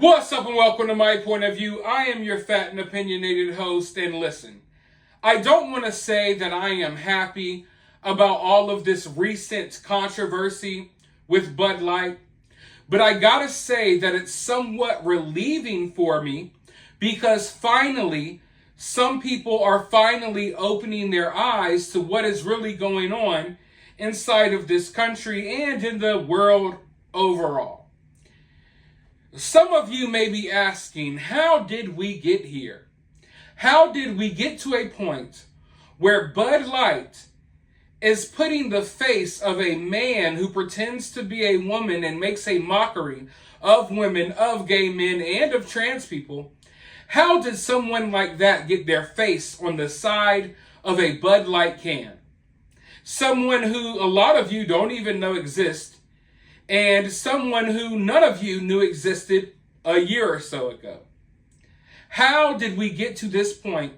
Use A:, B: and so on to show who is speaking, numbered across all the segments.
A: What's up and welcome to My Point of View. I am your fat and opinionated host, and listen, I don't want to say that I am happy about all of this recent controversy with Bud Light, but I gotta say that it's somewhat relieving for me because finally, some people are finally opening their eyes to what is really going on inside of this country and in the world overall. Some of you may be asking, how did we get here? How did we get to a point where Bud Light is putting the face of a man who pretends to be a woman and makes a mockery of women, of gay men, and of trans people? How did someone like that get their face on the side of a Bud Light can? Someone who a lot of you don't even know exists, and someone who none of you knew existed a year or so ago. How did we get to this point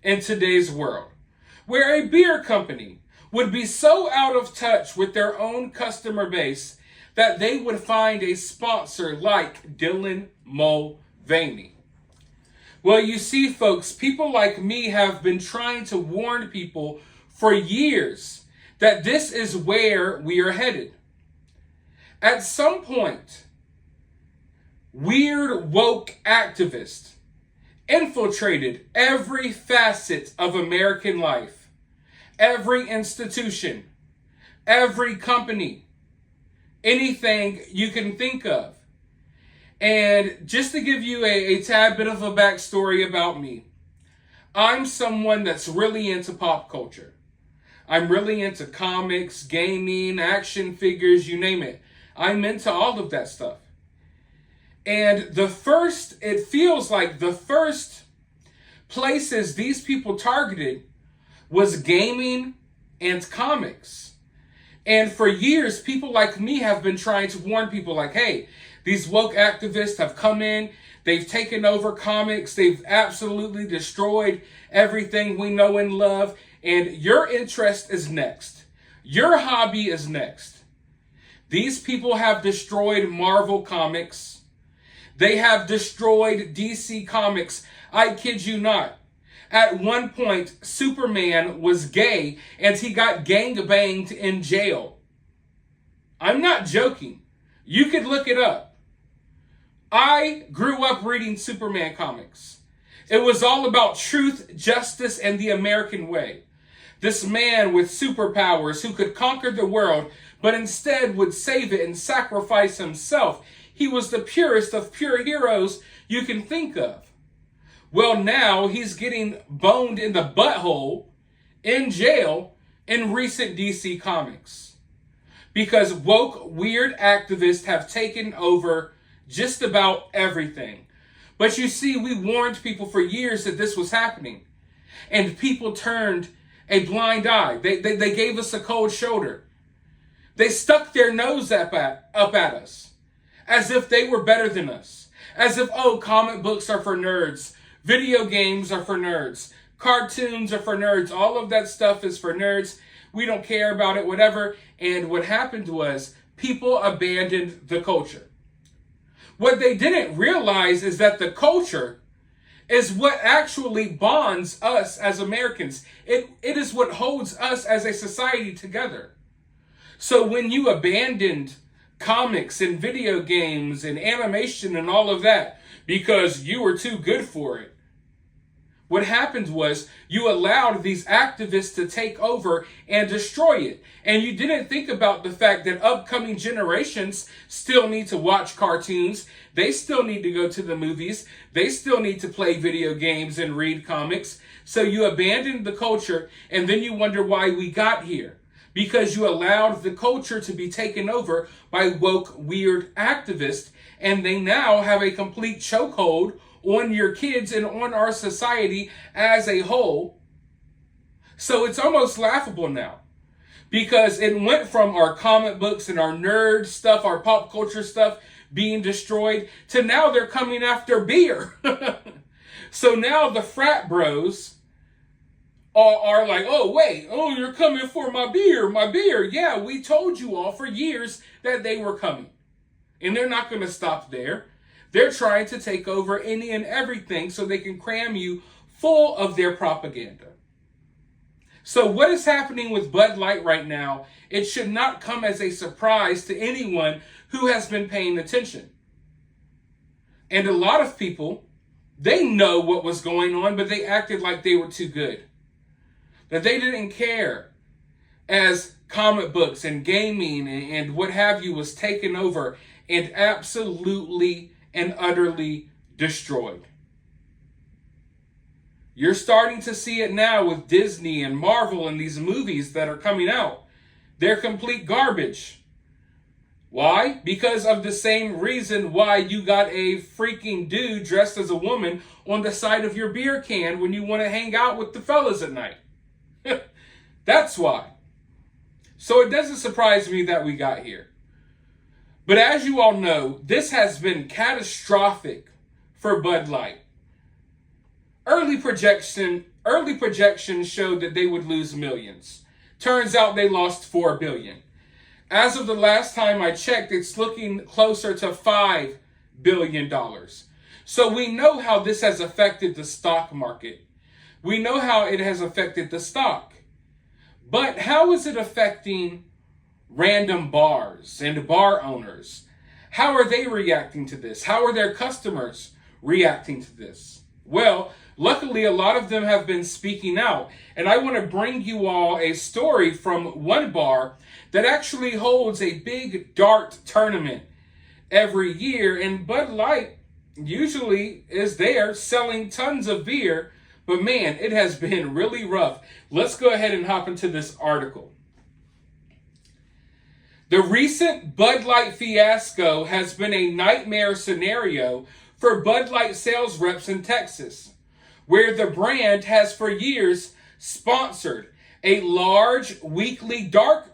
A: in today's world, where a beer company would be so out of touch with their own customer base that they would find a sponsor like Dylan Mulvaney? Well, you see, folks, people like me have been trying to warn people for years that this is where we are headed. At some point, weird woke activists infiltrated every facet of American life, every institution, every company, anything you can think of. And just to give you a tad bit of a backstory about me, I'm someone that's really into pop culture. I'm really into comics, gaming, action figures, you name it. I'm into all of that stuff. And it feels like the first places these people targeted was gaming and comics. And for years, people like me have been trying to warn people like, hey, these woke activists have come in, they've taken over comics, they've absolutely destroyed everything we know and love, and your interest is next. Your hobby is next. These people have destroyed Marvel Comics. They have destroyed DC Comics. I kid you not. At one point, Superman was gay and he got gangbanged in jail. I'm not joking. You could look it up. I grew up reading Superman comics. It was all about truth, justice, and the American way. This man with superpowers who could conquer the world, but instead would save it and sacrifice himself. He was the purest of pure heroes you can think of. Well, now he's getting boned in the butthole in jail in recent DC Comics. Because woke, weird activists have taken over just about everything. But you see, we warned people for years that this was happening. And people turned a blind eye. They gave us a cold shoulder. They stuck their nose up at us as if they were better than us. As if, oh, comic books are for nerds. Video games are for nerds. Cartoons are for nerds. All of that stuff is for nerds. We don't care about it, whatever. And what happened was people abandoned the culture. What they didn't realize is that the culture is what actually bonds us as Americans. It is what holds us as a society together. So when you abandoned comics and video games and animation and all of that because you were too good for it, what happened was you allowed these activists to take over and destroy it. And you didn't think about the fact that upcoming generations still need to watch cartoons. They still need to go to the movies. They still need to play video games and read comics. So you abandoned the culture, and then you wonder why we got here. Because you allowed the culture to be taken over by woke, weird activists, and they now have a complete chokehold on your kids and on our society as a whole. So it's almost laughable now. Because it went from our comic books and our nerd stuff, our pop culture stuff being destroyed, to now they're coming after beer. So now the Frat Bros are like, oh, wait, oh, you're coming for my beer. Yeah, we told you all for years that they were coming. And they're not going to stop there. They're trying to take over any and everything so they can cram you full of their propaganda. So what is happening with Bud Light right now, it should not come as a surprise to anyone who has been paying attention. And a lot of people, they know what was going on, but they acted like they were too good. That they didn't care as comic books and gaming and what have you was taken over and absolutely and utterly destroyed. You're starting to see it now with Disney and Marvel and these movies that are coming out. They're complete garbage. Why? Because of the same reason why you got a freaking dude dressed as a woman on the side of your beer can when you want to hang out with the fellas at night. That's why. So it doesn't surprise me that we got here. But as you all know, this has been catastrophic for Bud Light. Early projections showed that they would lose millions. Turns out they lost $4 billion. As of the last time I checked, it's looking closer to $5 billion. So we know how this has affected the stock market. We know how it has affected the stock. But how is it affecting random bars and bar owners? How are they reacting to this? How are their customers reacting to this? Well, luckily, a lot of them have been speaking out. And I want to bring you all a story from one bar that actually holds a big dart tournament every year. And Bud Light usually is there selling tons of beer. But man, it has been really rough. Let's go ahead and hop into this article. The recent Bud Light fiasco has been a nightmare scenario for Bud Light sales reps in Texas, where the brand has for years sponsored a large weekly dart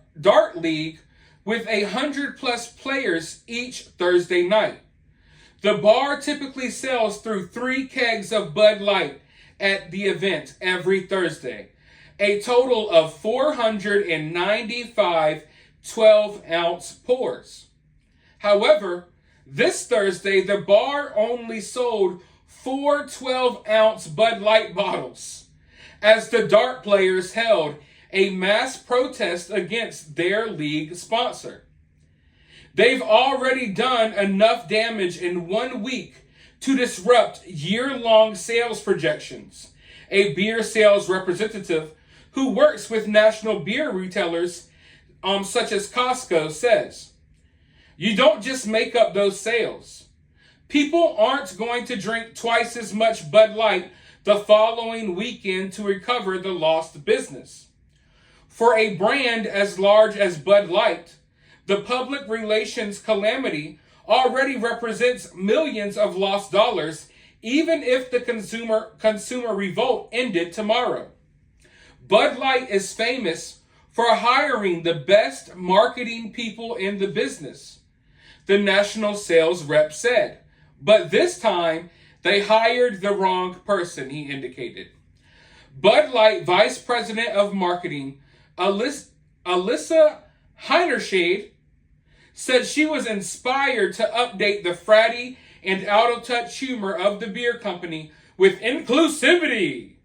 A: league with 100+ players each Thursday night. The bar typically sells through 3 kegs of Bud Light at the event every Thursday, a total of 495 12-ounce pours. However, this Thursday, the bar only sold 4 12-ounce Bud Light bottles, as the dart players held a mass protest against their league sponsor. They've already done enough damage in 1 week to disrupt year-long sales projections, a beer sales representative who works with national beer retailers such as Costco says. You don't just make up those sales. People aren't going to drink twice as much Bud Light the following weekend to recover the lost business. For a brand as large as Bud Light, the public relations calamity already represents millions of lost dollars, even if the consumer revolt ended tomorrow. Bud Light is famous for hiring the best marketing people in the business, the national sales rep said. But this time, they hired the wrong person, he indicated. Bud Light Vice President of Marketing, Alyssa Heinerscheid, said she was inspired to update the fratty and out-of-touch humor of the beer company with inclusivity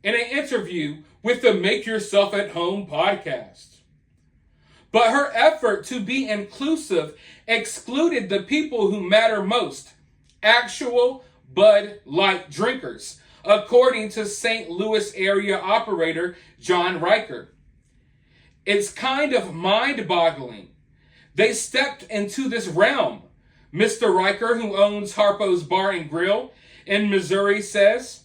A: in an interview with the Make Yourself at Home podcast. But her effort to be inclusive excluded the people who matter most, actual Bud Light drinkers, according to St. Louis area operator John Riker. It's kind of mind-boggling. They stepped into this realm, Mr. Riker, who owns Harpo's Bar and Grill in Missouri, says.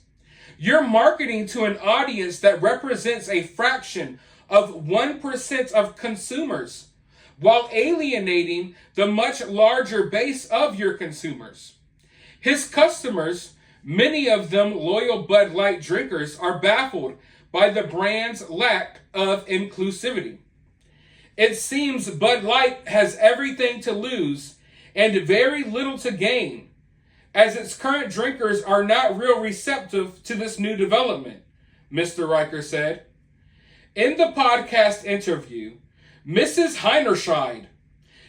A: You're marketing to an audience that represents a fraction of 1% of consumers, while alienating the much larger base of your consumers. His customers, many of them loyal Bud Light drinkers, are baffled by the brand's lack of inclusivity. It seems Bud Light has everything to lose and very little to gain, as its current drinkers are not real receptive to this new development, Mr. Riker said. In the podcast interview, Mrs. Heinerscheid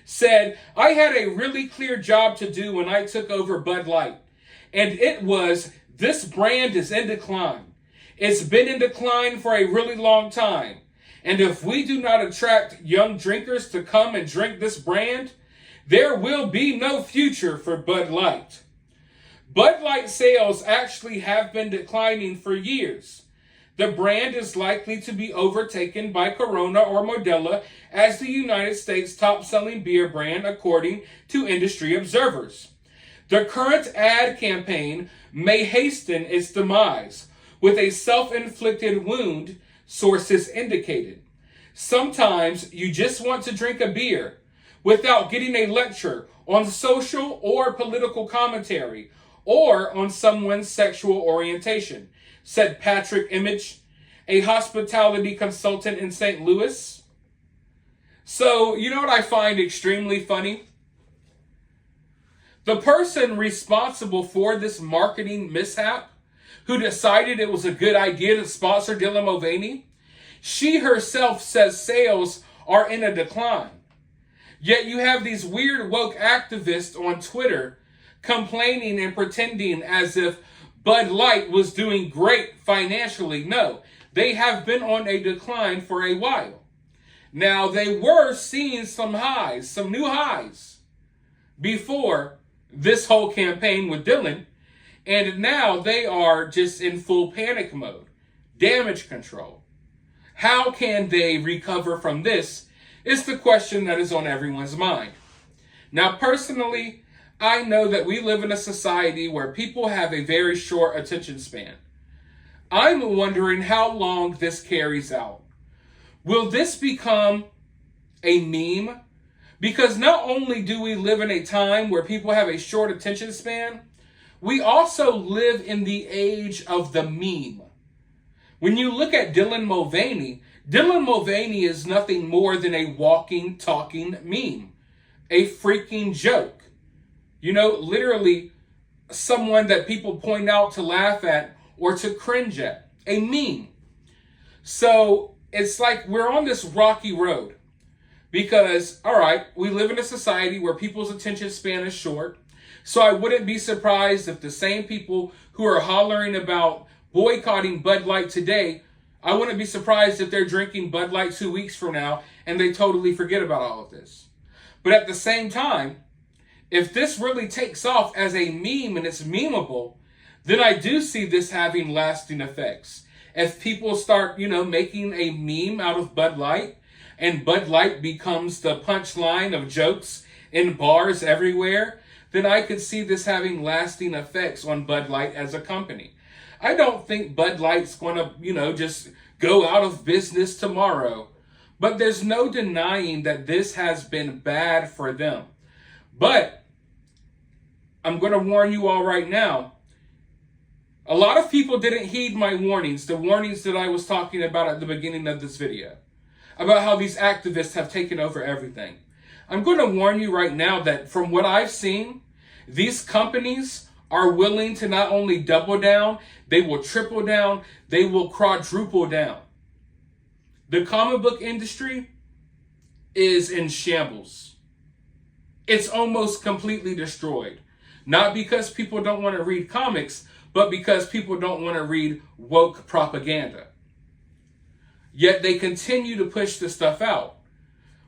A: said, I had a really clear job to do when I took over Bud Light. And it was, this brand is in decline. It's been in decline for a really long time. And if we do not attract young drinkers to come and drink this brand, there will be no future for Bud Light. Bud Light sales actually have been declining for years. The brand is likely to be overtaken by Corona or Modelo as the United States' top-selling beer brand, according to industry observers. The current ad campaign may hasten its demise with a self-inflicted wound, sources indicated. Sometimes you just want to drink a beer without getting a lecture on social or political commentary or on someone's sexual orientation, said Patrick Image, a hospitality consultant in St. Louis. So, you know what I find extremely funny? The person responsible for this marketing mishap, who decided it was a good idea to sponsor Dylan Mulvaney, she herself says sales are in a decline. Yet you have these weird woke activists on Twitter complaining and pretending as if Bud Light was doing great financially. No, they have been on a decline for a while. Now, they were seeing some highs, some new highs, before this whole campaign with Dylan, and now they are just in full panic mode, damage control. How can they recover from this is the question that is on everyone's mind. Now, personally, I know that we live in a society where people have a very short attention span. I'm wondering how long this carries out. Will this become a meme? Because not only do we live in a time where people have a short attention span, we also live in the age of the meme. When you look at Dylan Mulvaney is nothing more than a walking, talking meme. A freaking joke. You know, literally someone that people point out to laugh at or to cringe at. A meme. So it's like we're on this rocky road. Because, all right, we live in a society where people's attention span is short. So I wouldn't be surprised if the same people who are hollering about boycotting Bud Light today, I wouldn't be surprised if they're drinking Bud Light 2 weeks from now and they totally forget about all of this. But at the same time, if this really takes off as a meme and it's memeable, then I do see this having lasting effects. If people start, making a meme out of Bud Light, and Bud Light becomes the punchline of jokes in bars everywhere, then I could see this having lasting effects on Bud Light as a company. I don't think Bud Light's going to, just go out of business tomorrow. But there's no denying that this has been bad for them. But I'm going to warn you all right now. A lot of people didn't heed my warnings, the warnings that I was talking about at the beginning of this video, about how these activists have taken over everything. I'm going to warn you right now that from what I've seen, these companies are willing to not only double down, they will triple down, they will quadruple down. The comic book industry is in shambles. It's almost completely destroyed. Not because people don't want to read comics, but because people don't want to read woke propaganda. Yet they continue to push this stuff out.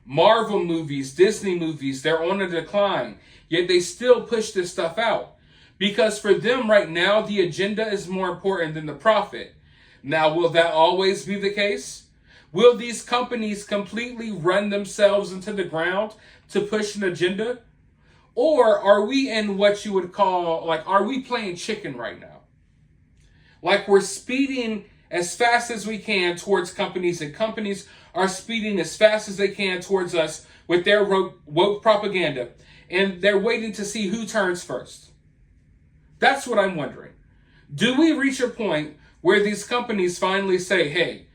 A: Marvel movies, Disney movies, they're on a decline. Yet they still push this stuff out. Because for them right now, the agenda is more important than the profit. Now, will that always be the case? Will these companies completely run themselves into the ground to push an agenda? Or are we in what you would call, are we playing chicken right now? Like we're speeding as fast as we can towards companies, and companies are speeding as fast as they can towards us with their woke propaganda, and they're waiting to see who turns first. That's what I'm wondering. Do we reach a point where these companies finally say, hey,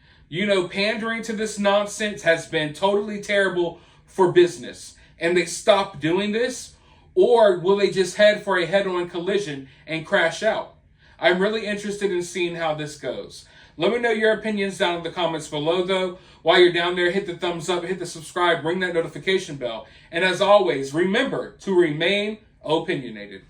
A: pandering to this nonsense has been totally terrible for business, and they stop doing this? Or will they just head for a head-on collision and crash out? I'm really interested in seeing how this goes. Let me know your opinions down in the comments below, though. While you're down there, hit the thumbs up, hit the subscribe, ring that notification bell. And as always, remember to remain opinionated.